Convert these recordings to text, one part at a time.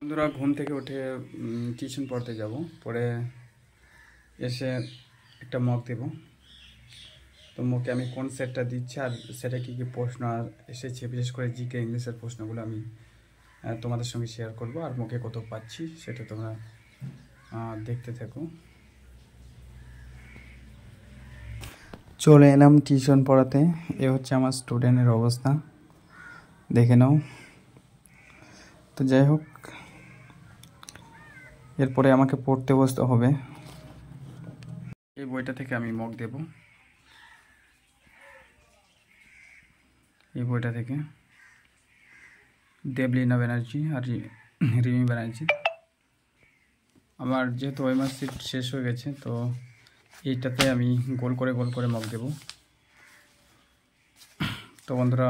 বন্ধুরা ঘুম থেকে উঠে টিউশন পড়তে যাব, পরে এসে একটা মক দেব। তো মকে আমি কোন সেটটা দিচ্ছি আর সেটা কী কী প্রশ্ন এসেছে, বিশেষ করে জিকে ইংলিশের প্রশ্নগুলো আমি তোমাদের সঙ্গে শেয়ার করব। আর মকে কত পাচ্ছি সেটা তোমরা দেখতে থাকো। চলে এলাম টিউশন পড়াতে। এ হচ্ছে আমার স্টুডেন্টের অবস্থা, দেখে নাও। তো যাই হোক, এরপরে আমাকে পড়তে বসতে হবে। এই বইটা থেকে আমি মক দেব, এই বইটা থেকে দেবলীনা ব্যানার্জি আর রিমি ব্যানার্জি। আমার যেহেতু ওএমআর সিট শেষ হয়ে গেছে, তো এইটাতে আমি গোল করে মক দেব। তো বন্ধুরা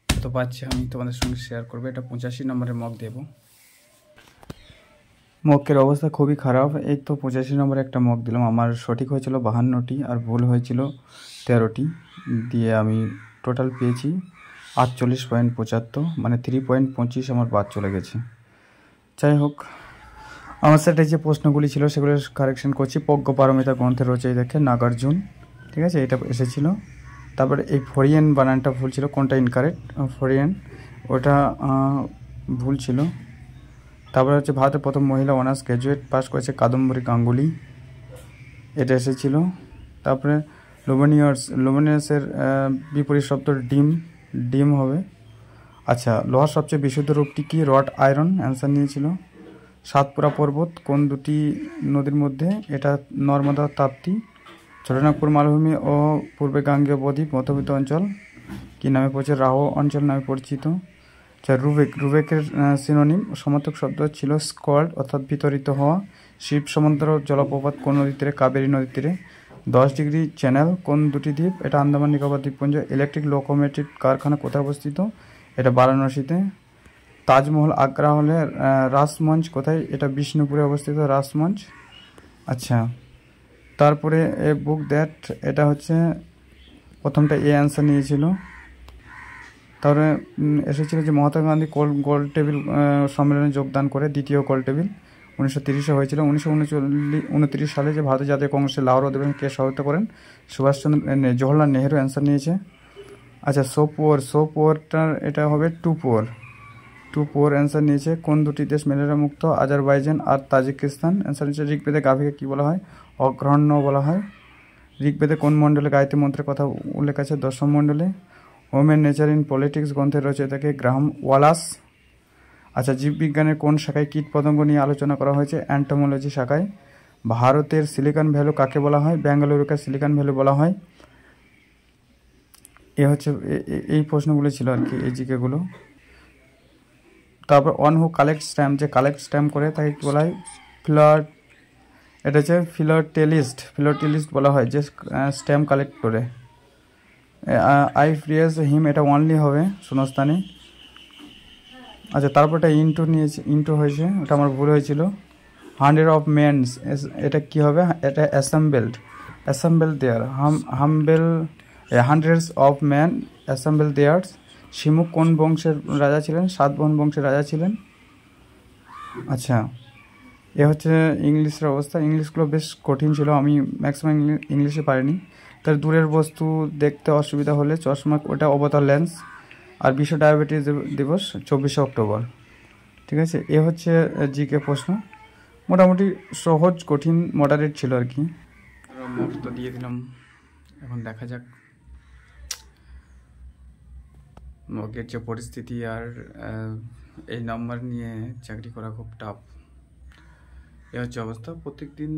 তো পাচ্ছি, আমি তোমাদের সঙ্গে শেয়ার করবো। এটা 85 নম্বরের মক দেব। মকের অবস্থা খুবই খারাপ। এই তো 85 নম্বরে একটা মক দিলাম, আমার সঠিক হয়েছিল 52টি আর ভুল হয়েছিল 13টি, দিয়ে আমি টোটাল পেয়েছি 48.75, মানে 3.25 আমার বাদ চলে গেছে। যাই হোক, আমার সেটা যে প্রশ্নগুলি ছিল সেগুলো কারেকশন করছি। প্রজ্ঞপারমিতা গ্রন্থের রচয়িতাকে নাগার্জুন, ঠিক আছে, এটা এসেছিল। তারপরে এই ফরিয়ান বানানটা ভুল ছিল, কোনটা ইনকারেক্ট, ফরিয়ান ওটা ভুল ছিল। তারপরে হচ্ছে ভারতের প্রথম মহিলা অনার্স গ্র্যাজুয়েট পাস করেছে কাদম্বরী গাঙ্গুলি, এটা এসেছিল। তারপরে লুমিনিয়ার্সের বিপরীত শব্দ ডিম হবে। আচ্ছা, লোহার সবচেয়ে বিশুদ্ধ রূপটি কি? রড আয়রন অ্যান্সার নিয়েছিল। সাতপুরা পর্বত কোন দুটি নদীর মধ্যে? এটা নর্মদা তাপ্তি। ছোটনাগপুর মালভূমি ও পূর্বে গাঙ্গেয় বদ্বীপ মধ্যবিত্ত অঞ্চল কি নামে পরিচিত? রাহো অঞ্চল নামে পরিচিত। আচ্ছা, রুবেকের সিনোনিম সমার্থক শব্দ ছিল স্কল্ড, অর্থাৎ বিতরিত হওয়া। শিব সমুদ্র জলপ্রপাত কোন নদীর তীরে? কাবেরী নদীর তীরে। 10 ডিগ্রি চ্যানেল কোন দুটি দ্বীপ? এটা আন্দামান নিকোবর দ্বীপপুঞ্জ। ইলেকট্রিক লোকোমোটিভ কারখানা কোথায় অবস্থিত? এটা বারাণসীতে। তাজমহল আগ্রা হলে রাসমঞ্চ কোথায়? এটা বিষ্ণুপুরে অবস্থিত রাসমঞ্চ। আচ্ছা, তারপরে এ বুক দ্যাট, এটা হচ্ছে প্রথমটা এ অ্যান্সার নিয়েছিল। তারপরে এসেছিল যে মহাত্মা গান্ধী গোল টেবিল সম্মেলনে যোগদান করে, দ্বিতীয় গোল টেবিল 1930-এ হয়েছিল। 1929 সালে যে ভারতীয় জাতীয় কংগ্রেসের লাহোর অধিবেশন কে সহায়তা করেন? জওহরলাল নেহেরু অ্যান্সার নিয়েছে। আচ্ছা, সোপোরটার এটা হবে টু পোর অ্যান্সার নিয়েছে। কোন দুটি দেশ ম্যালেরিয়া মুক্ত? আজারবাইজান আর তাজিকিস্তান অ্যান্সার নিয়েছে। ঋগ্বেদে গাভীকে কী বলা হয়? অগ্রহণ্য বলা হয়। ঋগ্বেদে কোন মণ্ডলে গায়ত্রী মন্ত্রের কথা উল্লেখ আছে? 10ম মণ্ডলে। ওমেন নেচার ইন পলিটিক্স গ্রন্থের রচয়িতাকে গ্রাহাম ওয়ালাস। আচ্ছা, জীববিজ্ঞানের কোন শাখায় কীট পতঙ্গ নিয়ে আলোচনা করা হয়েছে? অ্যান্টোমোলজি শাখায়। ভারতের সিলিকন ভ্যালি কাকে বলা হয়? বেঙ্গালুরুকে সিলিকন ভ্যালি বলা হয়। এ হচ্ছে এই প্রশ্নগুলো ছিল আর কি, এই জিকেগুলো। তারপর অন হু কালেক্ট স্ট্যাম্প, যে কালেক্ট স্ট্যাম্প করে তাকে কী বলা হয়? এটা হচ্ছে ফিলোটেলিস্ট বলা হয়, যে স্ট্যাম্প কালেক্ট করে। আই প্রিয়েস হিম, এটা অনলি হবে শূন্যস্থানে। আচ্ছা, তারপর এটা ইন্টু হয়েছে, ওটা আমার ভুল হয়েছিল। 100 অফ মেন্স, এটা কি হবে? এটা assembled there. Hundreds of man assemble there's. Simuk কোন বংশের রাজা ছিলেন? সাতবাহন বংশের রাজা ছিলেন। আচ্ছা, এ হচ্ছে ইংলিশের অবস্থা। ইংলিশগুলো বেশ কঠিন ছিল, আমি ম্যাক্সিমাম ইংলিশে পারিনি। তার দূরের বস্তু দেখতে অসুবিধা হলে চশমা, ওটা অবতার লেন্স। আর বিশ্ব ডায়াবেটিস দিবস 24শে অক্টোবর, ঠিক আছে। এ হচ্ছে জিকে প্রশ্ন, মোটামুটি সহজ কঠিন মডারেট ছিল আর কি। মক তো দিয়ে দিলাম, এখন দেখা যাক মকের যে পরিস্থিতি। আর এই নাম্বার নিয়ে চাকরি করা খুব টাফ, এ হচ্ছে অবস্থা। প্রত্যেক দিন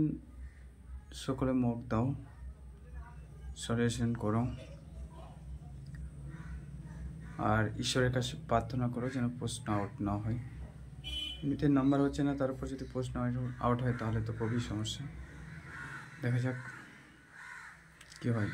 সকলে মক দাও, সলিউশন করো, আর ঈশ্বরের কাছে প্রার্থনা করো যেন প্রশ্ন আউট না হয়। এমনিতে নাম্বার হচ্ছে না, তার উপর যদি প্রশ্ন আউট হয় তাহলে তো খুবই সমস্যা। দেখা যাক কী হয়।